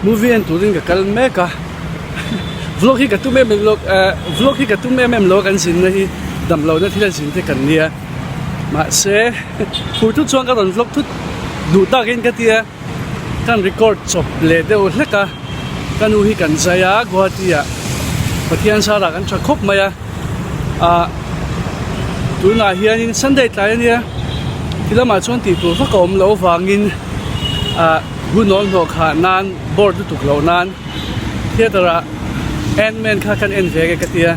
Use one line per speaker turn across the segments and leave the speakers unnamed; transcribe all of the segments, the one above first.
movie and touring ka kalme ka vlog hi ka tu me vlog hi ka tu me lo kan sin na hi dam lo na thila sin te kan nia ma se pur tu chuang ka ron vlog tu du ta gen ka tia kan record chop le de o hleka kanu hi kan zaya Guwahati a pathian sara kan tha khop maya tuna hianin Sunday tlai ania tilama chuan ti tur fa kom lo wangin gunol no kha nan board tu tuk lo nan theater Ant-Man kha kan en vege ka tia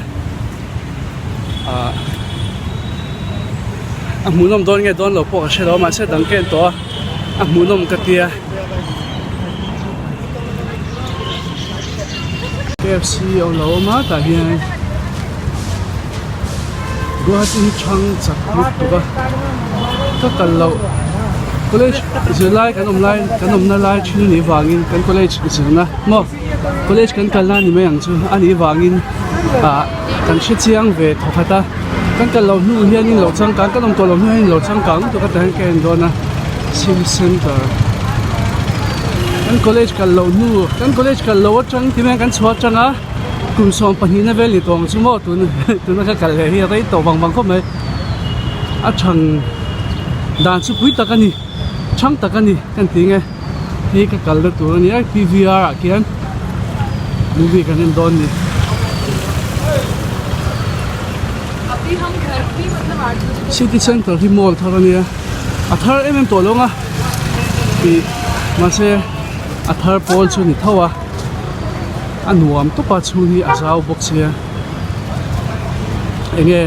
munom don nge don lo po ka shelo ma se dang ken to munom ka tia KFC o lo ma ta hian Guwahati chang chak tu ka kal lo college zilai kan na lai chinu ni wangin kan college zilna mo college kan kalna ni mayang chu ani wangin kan chiang ve thokata kan kal lo nu hianin lo chang kan om to lo nu hianin lo chang kang to ka tan ken dona sim center kan college kal lo chang ti men kan chwa changa kum som pani na veli tong chu mo tu na ka kal hi rai to bang bang ko mai a chang dan chu pui takani chang takani kan tinge hi ka kal da tu ni PVR a kian movie kan en don ni
अभी हम घर भी मतलब 8 बजे
city center hi mall tharani a thar to longa pi ma se a thar pol chu ni thawa anuam to pa chu hi azau box ya enge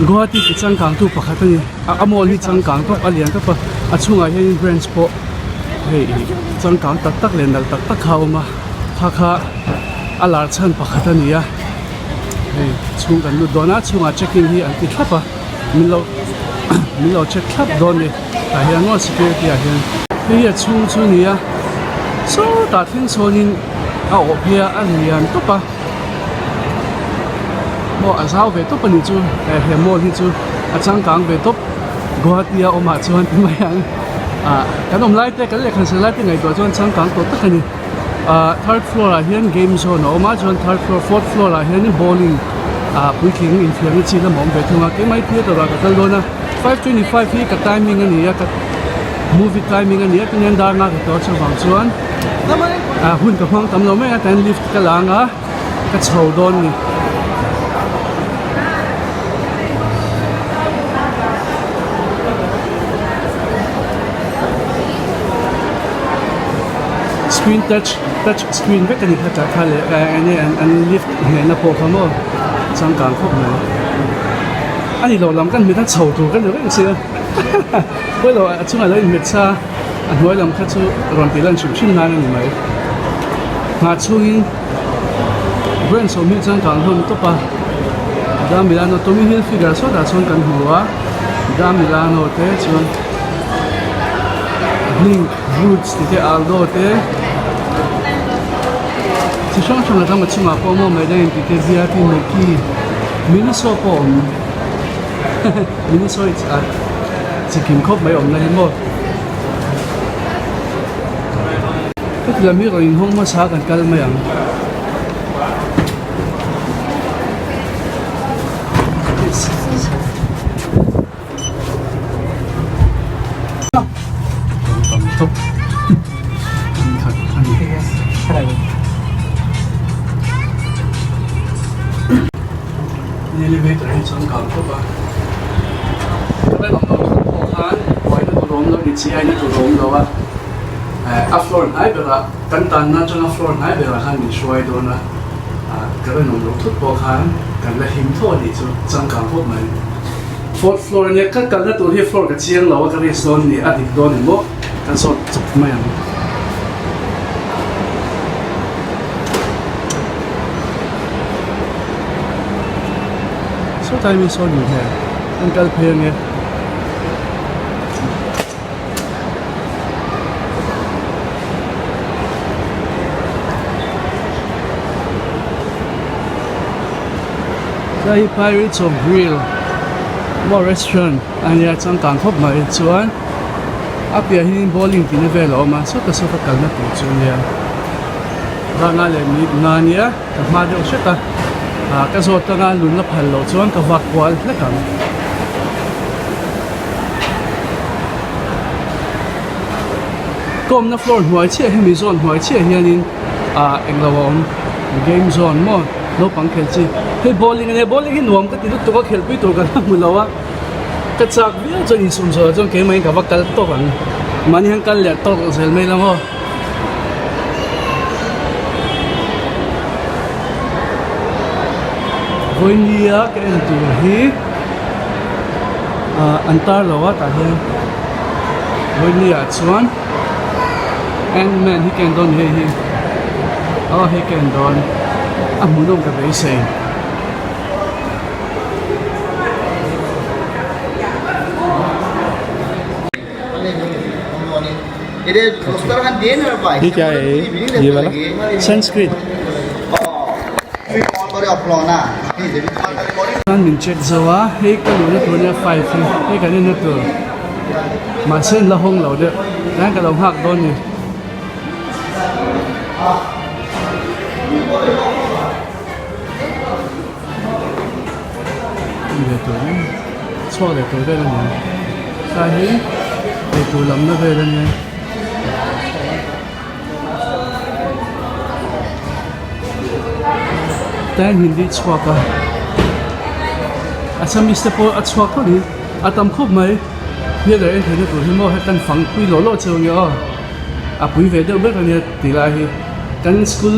Guwahati ki changkang tu pakhatani amol hi changkang to alian ka pa achunga hian branch po hei changkang tak tak len dal tak tak khawma kha alar chan pakhatani ya hei chung kan lu dona chunga checking hi an ti thlapa milo check thlap don ni ta hian no security a hian hei chung chu ni ya so ta thin sonin a opia alian to pa mo azau ve to pani chu he mall hi chu a changkang ve top Guwahati a oma chuan ti mai ang kan om lai te kan le khan se lai te ngai to chuan changkang to takani third floor a hian game zone oma chuan third floor fourth floor a hian bowling puiking in fiang chi la mom ve thunga ke mai thia to ra ka kal dona 5:25 hi ka timing ani ya ka movie timing ani ya tin dar na ka to chawang chuan hun ka hmang tam lo me tan lift ka langa ka chho don ni screen touch screen vek ani kha khale ani an lift ne na po khamo changkang khop na ani lo lam kan mi ta chho tu kan lo eng sia poi lo achunga lo in met sa an hoi lam kha chu ron ti lan chim na ni mai nga chungin brand so mi changkang hom to pa da Milano Tommy Hilfiger so da chon kan huwa da Milano te chon Blink Roots te Aldo te si chang la dama chunga po mo mai den ti VIP Nike Miniso po Miniso it's at si kim khop mai om na hi mo cái là mi rồi hong ma sa kan kal mai ang elevator hi changkang to ba cái lòng đó có khán ngoài nó có rộng nó đi chỉ ai nó có rộng đâu á floor này bây giờ căn tan nó cho nó floor này bây giờ khán đi xoay đó na cái lòng đó thốt có khán cái là hiểm thôi đi cho changkang hộp này fourth floor này các căn nó tụi hi floor cái chiang lâu cái restaurant này ăn đi đó này mo cái sốt chụp mày ăn số tay mình số nhiều hè anh cần phê nghe đây Pirates of Grill một restaurant anh ya trong cảng khóc mày chuan apia hin bowling tin ve lo ma so ta kal na tu chu nia ra nga le mi nga nia ka ma de sheta ka zo ta nga lun la phal lo chuan ka vak kwal la kam kom na floor huai che hemi zone huai che hianin englawom game zone mo no pang khel chi he bowling hin nuam ka ti tu ka khel pui tur ka mulawa ka chak bia chon in sum so chon ke mai ka vakal to kan mani han kal le to sel mai la mo voinia ka en tu hi antar lawa ta hian voinia chuan and man he can don he he can don amunong ka be say
ये पोस्टर का देन है भाई
ये क्या है ये वाला संस्कृत
और अपलोना ये भी
nan min check zawa he ka lu na tu ne 5 he ka ni na tu ma sen la hong lo de nan ka lo hak don ni ni tu ni chwa le tu de ni sa hi e tu lam na ve de ni tan hindi chwa ka asam mista po at chwa ko ni atam khop mai ye le he ni tu hi mo he kan phang pui lo lo cheu yo a pui ve de be ka ni ti la hi kan school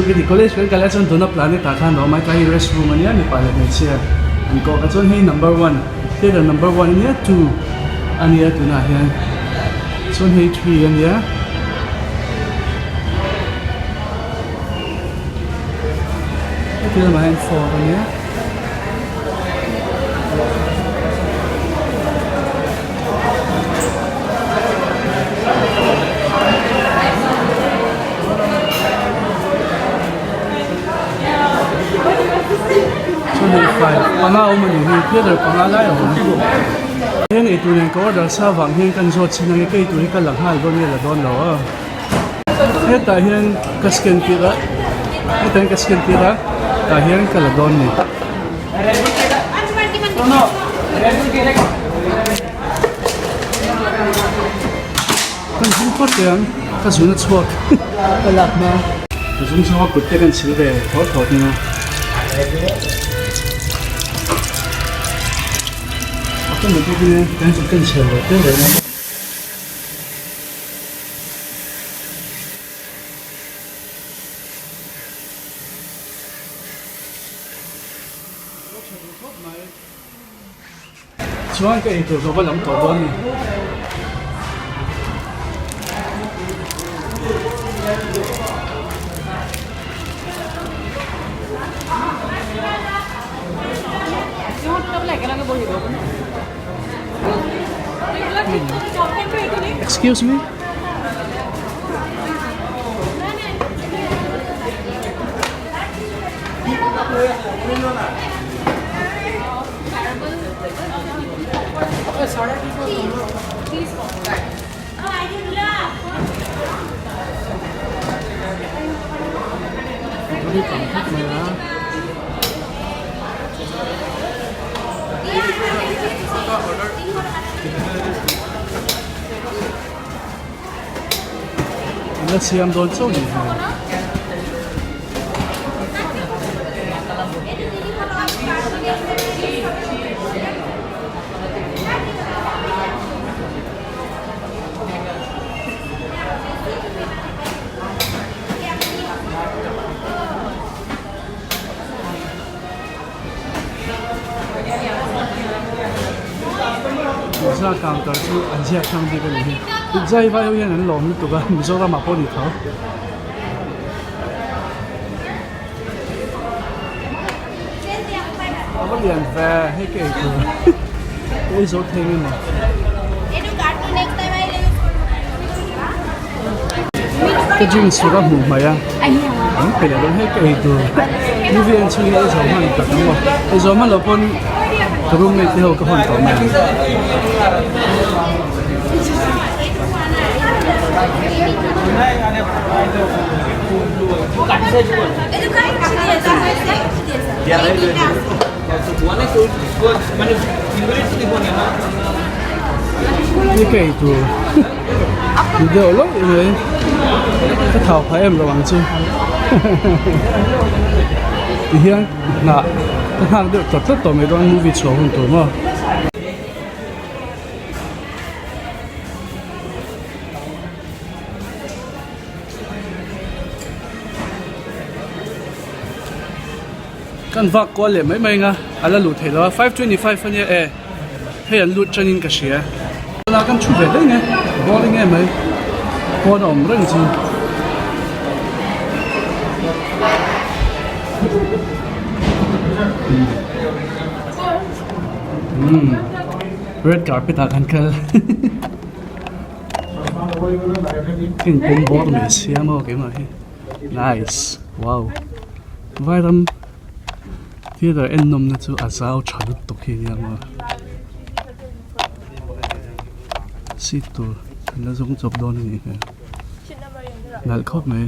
ke di college kan kala chon dona planet ta khan no mai kai restroom ani ani pale me che an ko ka chon he number 1 he the number 1 ni 2 ani ya tu na hian chon he 3 ani ya Ito naman 4 ani ya pangao man ni Peter pangala yo hen itu nen ko da sa wang hen kan zo chinang ke itu ka lang hal don la don lo he ta hen kasken tira he ta kasken tira ta hen ka la don ni no kan hin ko te an ka zuna chwa ka lak ma ka zun sa ko te kan chil de thot ni na根本这边感觉更浅了，对人呢。希望可以做个两头多呢。Excuse me? Let's see, I'm doing so easy. Sa counter chu an sia thang di ka ni zai vai ho yan an lom tu ka mi zo ra ma po ni tho aba lian fa he ke tu ei zo theng ni ma cái chuyện số các mùng mày à anh phải là luôn hết cái từ như viên suy nghĩ giống hàng cả đúng không cái giống mà là con cái room này thì hầu cái hoàn toàn này cái tụ video lắm rồi cái thảo phải em là bằng chứ thì hiện nè cái hàng được tất cả mấy đoạn movie show hơn tuổi mà kan vak ko le mai mai nga ala lu thela 525 fan ye he an lu chanin ka shia la kan chu ve le nge bowling e mai ko dom reng chi red carpet a kan kal king pom bor me sia mo ke ma hi nice wow vai ram theater en nom na chu azao chalut to khi ya ma sit to na zong job don ni ka nal khop me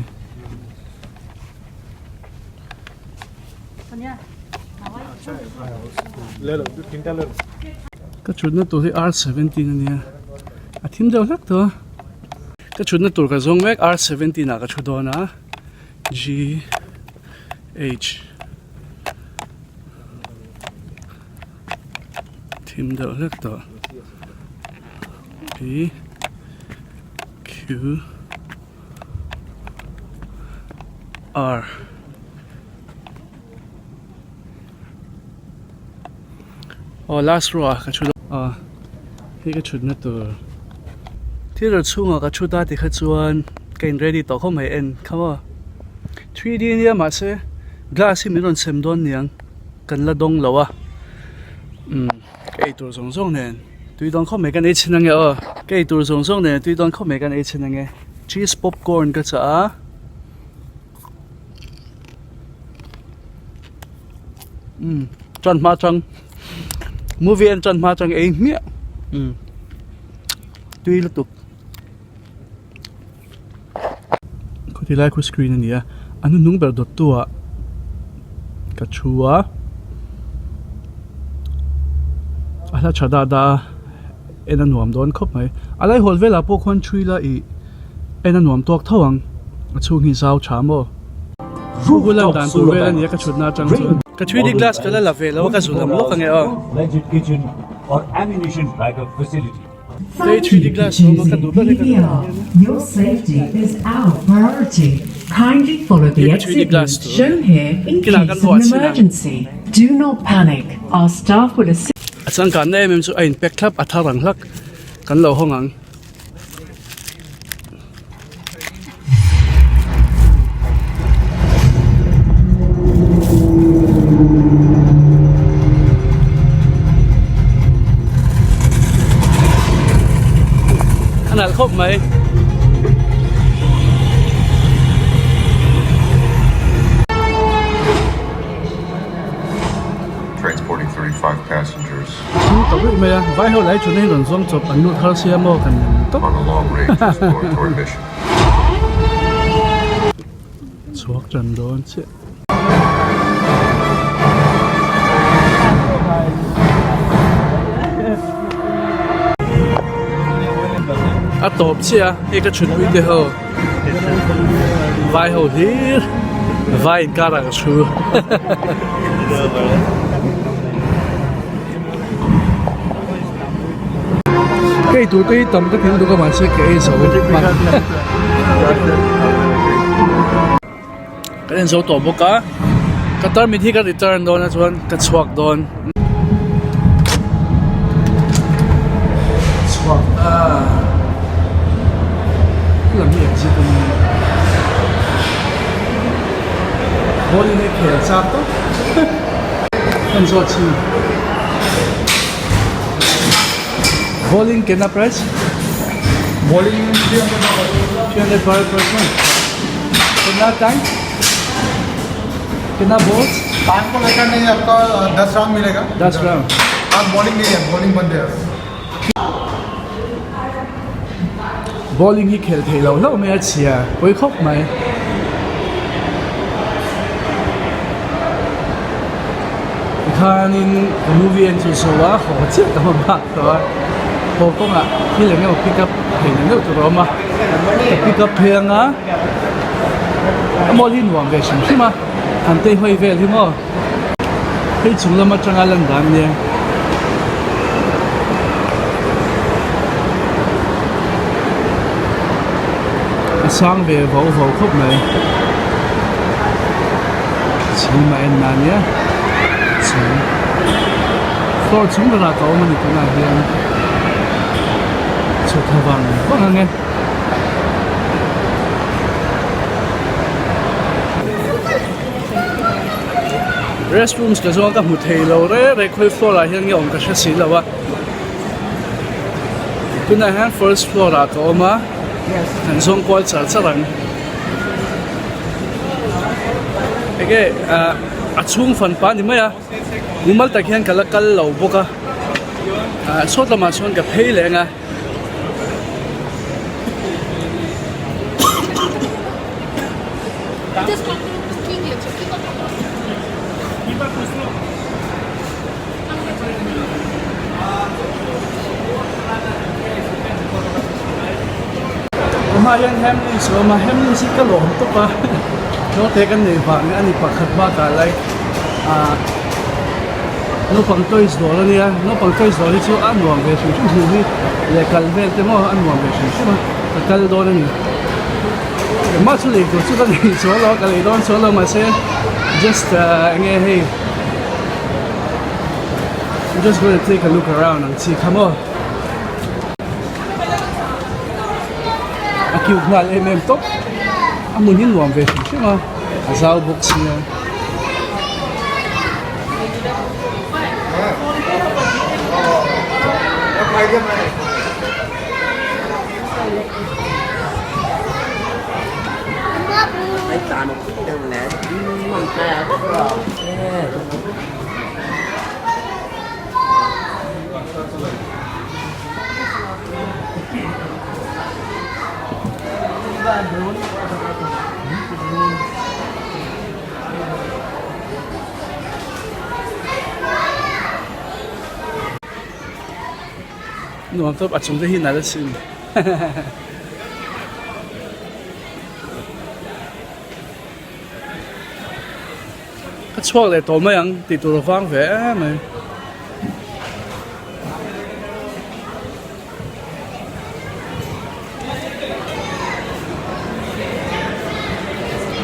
cái chuột nó tuổi R17 này à thím đâu lắc thôi cái chuột nó tuổi cái giống mấy R17 nào cái chuột đó na GH thím đâu lắc thôi P Q R last row cái chuột cái chuột nó tuổiที่เราช่วงกับชุดตาที่เขาชวนกันready ต่อเข้ามาเองเขาว่า 3D เนี่ยมาเสีย glass ที่มีโดนเซมโดนเนี่ยกันละดงแล้ววะไอ้ตัวสองเนี่ยตัวตอนเข้ามากันไอ้ชิ้นนั่งไอ้ตัวสองเนี่ยตัวตอนเข้ามากันไอ้ชิ้นนั่งcheese popcorn ก็จะจันมาจัง movie จันมาจังเองเนี่ยตัวละตุกที่ไลค์คู่สกรีนนี่อันนู้นนุ่งแบบดตัวกัจชัวอะไรชาดาดาเอ็นนวมโดนครบไหมอะไรหัวเวลาพวกคนช่วยละอีเอ็นนวมตัวท่าวังช่วงหินสาวชามผู้กุลาดันตัวเวลานี้กัจชุดน่าจังจุนกัจชุดดีกลาสก็ละละเวลาว่ากัจจุดลำลูกกันไง
Legend kitchen or ammunition backup facility.
Your safety is our priority. Kindly follow the exit route shown here in case of an emergency. Do not panic. Our staff will assist.
สังการเนี่ยมันจะไอ้เป็กครับอัฐรังลักกันเราห้องอังขนาดครบไหม
Transporting 35 passengers
ตกลงไหมไว้เขาไหลจนให้หล่นซ่องจบอันนู้นเขาเสียโมกันตก
on a long-range exploratory mission.
สวกจันโดนเช่อะตบเชียเอกชุดวิดีโอไว้เขาฮีร์ไว้การักชูcái tụi cái tầm cái tiếng tụi các bạn sẽ kể số mặt cái đèn số tổ bốc cá cái tờ mình thi cái return đó là chuan cái swag đó swag làm gì chứ tụi mình bố đi này kể sao đó con số chi bowling कितना price?
Bowling
300 per person. कितना time? कितना balls?
Time को लेकर नहीं आपका 10 राउंड मिलेगा
10 राउंड.
आज बॉलिंग नहीं है बॉलिंग बंद है
Bowling ही खेलते हैं लोग लोग में अच्छी है कोई खौफ नहीं खानिन movie 演出说话好这怎么办对吧？我 phố công ạ khi là nghe một pick up hình như tụi nó mà pick up hiền á mua hin hoàng về xem chứ mà anh tây hơi về thì mà cái chúng là mà chẳng ai lần đam nè sang về vỗ vỗ khúc này chỉ mà em nàn nhé chỉ floor chúng là cậu mà những cái này cho thằng vàng vâng nghe restrooms cái giống các một thầy lâu đấy để khơi floor là hiện ông cái sẽ xí là vậy cái này hàng first floor là cậu mà thành giống quay trở trở lại cái chung phần pan thì mấy à nhưng mà tại hiện cái là cái lẩu bốc à sốt là mà xong cái hay lẹ à mà hiện Hamlin số mà Hamlin xí cái lỗ tốt quá nó thấy cái này vàng anh đi bắt khát ba cả lại nó bằng tôi rồi đó nha nó bằng tôi rồi thì chỗ ăn hoàng về chúng chúng thì lại cần về thì mà ăn hoàng về chúng chứ mà cần đó này mà chú lý của chú cái này số lo cái này đó số lo mà sẽ just nghe hey I'm just going to take a look around and see come on kêu ngài em tốt anh muốn nhìn hoàng về chứ mà giao bốc xì nó tốt chúng ta hiện là xin cái chuột này tổ mấy anh thì tụi nó vang vẻ này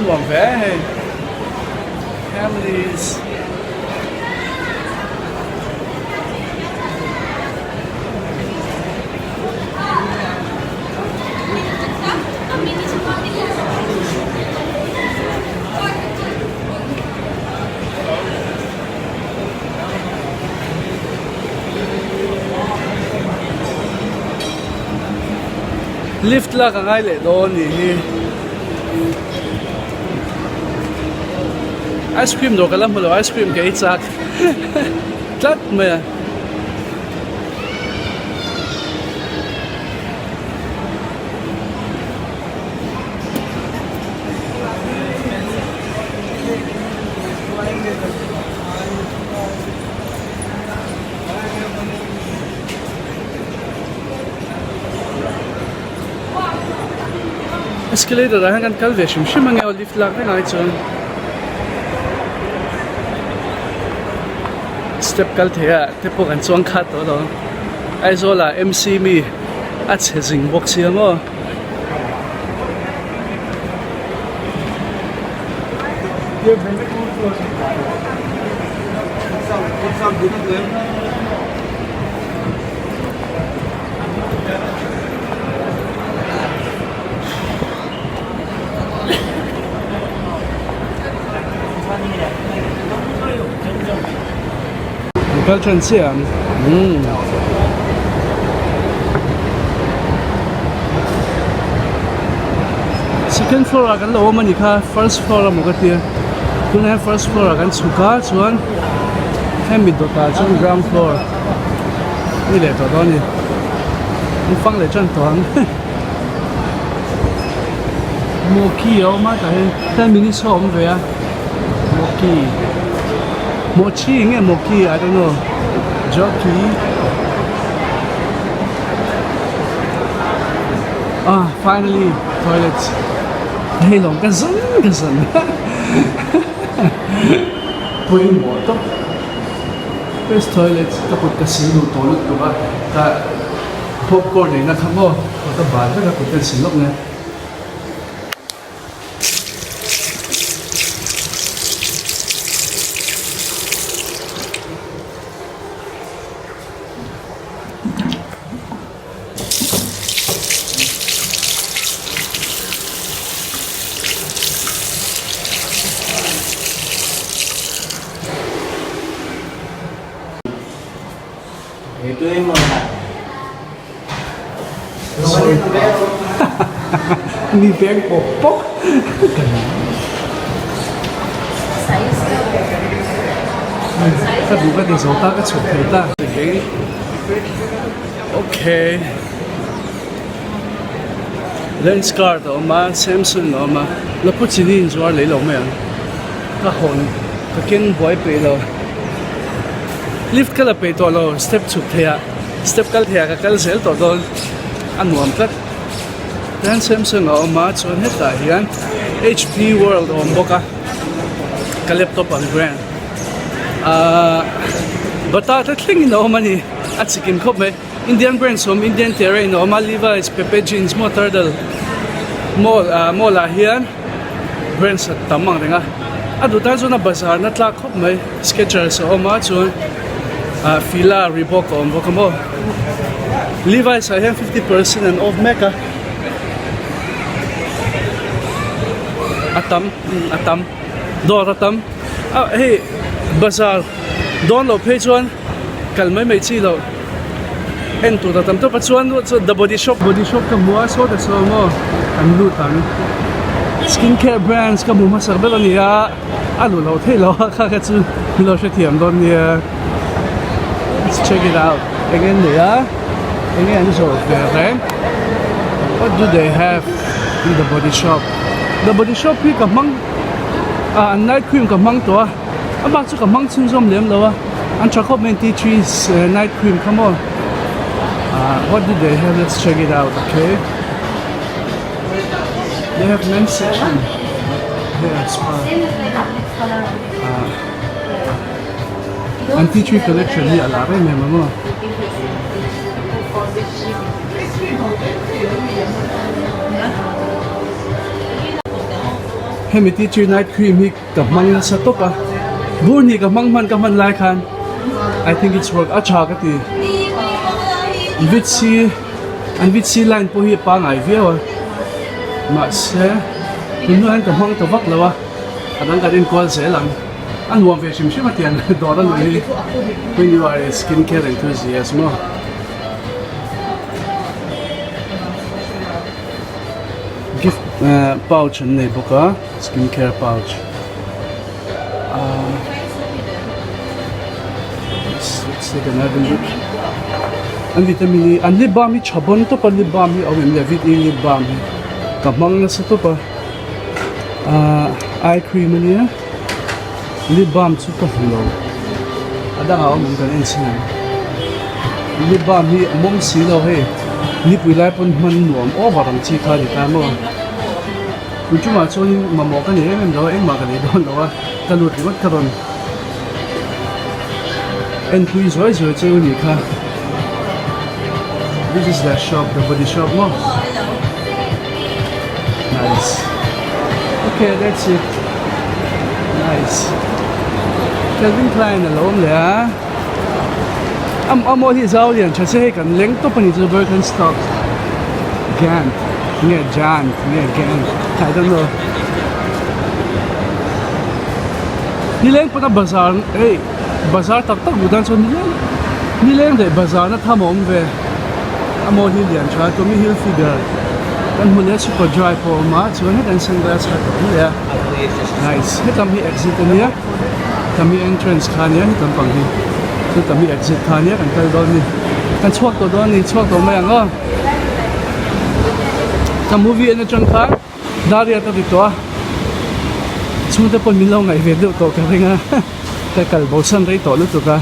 vang vẻ hay families lift là cái ngay lệ đó nhỉ ice cream đồ cái lắm rồi ice cream cái chắc chắc mà escalator ra hanggang calvation siya mga lift lang na ngay chon step kal thea tepo kan chuang khat to lo ai zola MC mi a chezing box hi mo Cái chân xe second floor là cái lỗ mà nhỉ kha first floor là một cái tia cứ này first floor là cái chủ cá chuan em bị đột ta trên ground floor như lệ đó nhỉ mình phăng lại chân toàn mua kia mà tại mình đi sống về à mua kia mochi nghe mochi I don't know jockey Finally, toilet. Hey, long ka zan. Pwede mo ito. First toilet, kapag kasino toilet ko ba? Popcorn eh, nakamo. Ito ba? Kapag kasilok na.
Ituin mo na.
Ni bag popok. Sabi ka din sa utak at sukita. Okay. Okay. Lens card o ma Samsung o ma lapot sinin zuar lấy lồng mày kahon kakin boy pe lo lift kala pe to lo step chuk thea step kal thea ka kal zel to don anuam kat dan Samsung o ma chon heta hian HP World o boka ka laptop ang brand bata ta thing no mani at sikim khop me Indian brands from Indian terrain o ma Levi's Pepe Jeans mo Turtle mo la hian brands at tamang ringa adu ta zona bazaar na tlak khop mai Skechers o ma chun Fila Reebok o boka mo Levi's I have 50% and off meka atam doratam hey bazaar don lo phe chuan kalmai mai chi lo en tu ta tam to pachuan so the body shop ka mua so da so mo an lu tan skincare brands ka mu ma sarbel ania alu lo the lo kha ka chu lo she thiam don nia let's check it out again so okay what do they have in the body shop hi ka mang night cream ka mang to ba chu ka mang chung som lem lo an chakop men tea trees night cream come on what do they have? Let's check it out, okay? They have men's section. Yeah, spa. And tea tree collection here, la re memo. Hey, me tea tree night cream hi kamang sa to pa. Burni kamang man lai khan. I think it's work acha ka ti. Vitsi line po hi pa ngai view ma se nuan ka hong to vak lawa adang ka din call se lang an wa ve shim shim atian doran ni when you are a skincare enthusiast mo gift pouch ne boka skincare pouch let's take another look an vitamin an lip balm hi chabon to pa lip balm hi awem le vit lip balm hi kamang na sa to pa eye cream ni lip balm chu to hello ada nga mong kan sin lip balm hi mong si lo he lip wilai pon man nuam o barang chi kha di ta mo chu ma cho ni ma mo ka ni em do em ma ka ni don lo ka lut ri wat ka don en pui zoi zoi che ni kha. This is the shop, the body shop mo. Nice. Okay, that's it. Nice. Calvin Klein alone le ah. Amo hi zao lian cha se kan leng to pani zu Birkenstock. Gant. Nge Jan, nge Gant. I don't know. Ni leng pa na bazaar, hey, bazaar tak budan so ni leng de bazaar na thamom ve. Amo hi lian cha Tommy Hilfiger kan hule super dry po ma chuan kan sunglass ha to ya nice he tam hi exit ania tam hi entrance khan ya tam pang hi so tam hi exit khan ya kan kal don ni kan chuak to don ni chuak to ma yang o tam movie en chang kha daria ta to chu te pon min lo ngai ve do to ka ringa ka kal bo san rei to lu to ka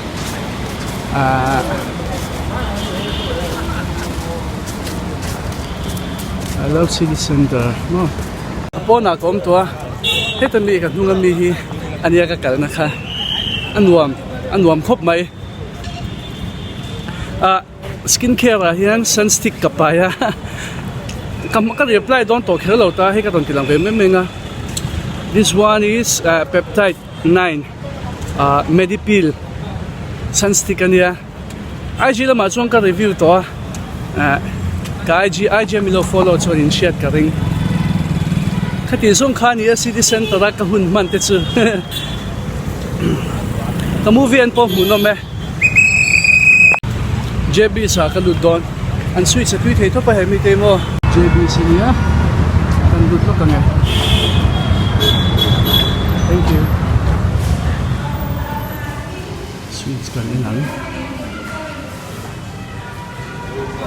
I love city center. No. Apo na kom to a. Heta mi ka nunga mi hi ania ka kal na kha. Anwam khop mai. Skincare a hian sunstick kapaya. Kam ka reply don to khelo ta he ka don tilang ve menga. This one is peptide 9 Medipil sunstick ania. IG lama chuang ka review to ka IG milo follow chuan in share ka ring. Khati zong khani a city center ka hun man te chu. Ka movie an po mu no me. JB sa ka ludon. An switch sa tweet to pa hemi te mo. JB siya. Kan ludlo ka nga. Thank you. Sweets ka rin lang.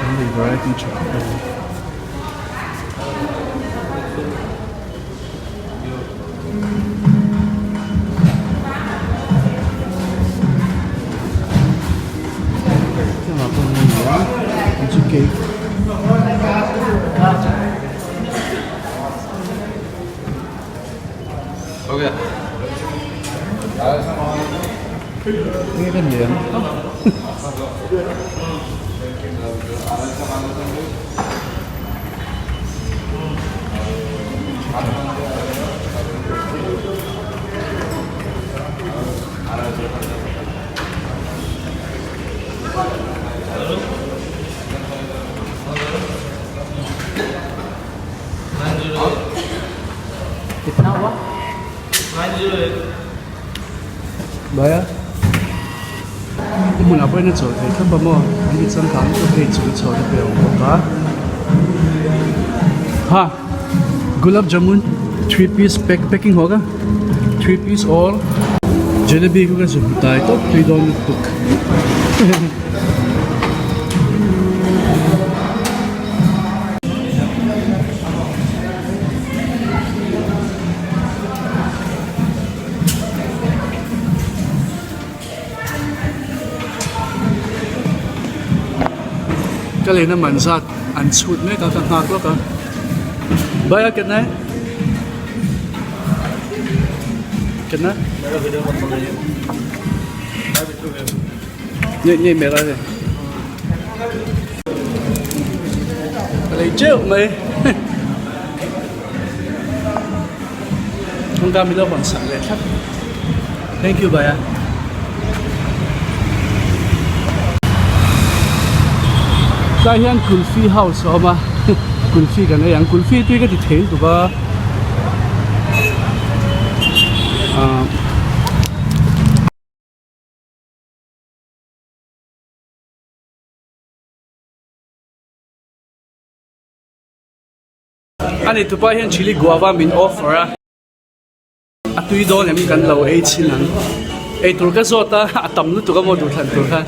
Only variety chocolate. Come on, it's okay.
Okay.
Nghe cái miệng.
कितना हुआ?
Baya. Muna pa na chod hai thamba mo ani chang kam to pe chu chod pe o ka. Ha. Gulab jamun 3 piece packing hoga. 3 piece और jalebi ko ka zumtai to $3 book. Cái này nó mạnh sát ăn sụt mấy cái thằng hạc đó cả bây cái này nhẹ mẹ ra đây lấy chịu mày không cam đâu bằng sẵn lại thấp. Thank you Baya. Sa hian kulfi house oma kulfi kan yang kulfi tu ka ti thel tu ba ani tu pa hian chili guava min offer a atui do lem kan lo ei chinan ei tur ka zota atam lu tu ka mo dur than tur kha.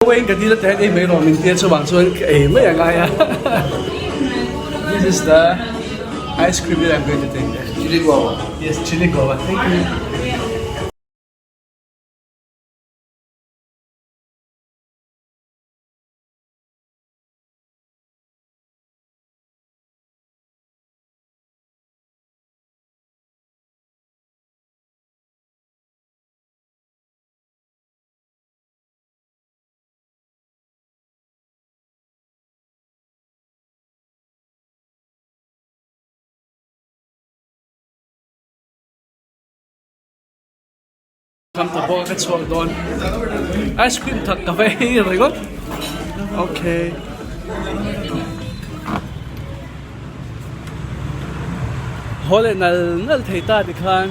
Wayne cái là thế mấy rồi mình tiên số bằng số ấy mấy anh ai à. This is the ice cream that I'm going to take. Chili guava. Yes, chili guava. Thank you. Come to book it's all done. Ice cream thật cà phê rồi gót. Okay. Hole nal thei ta đi khan.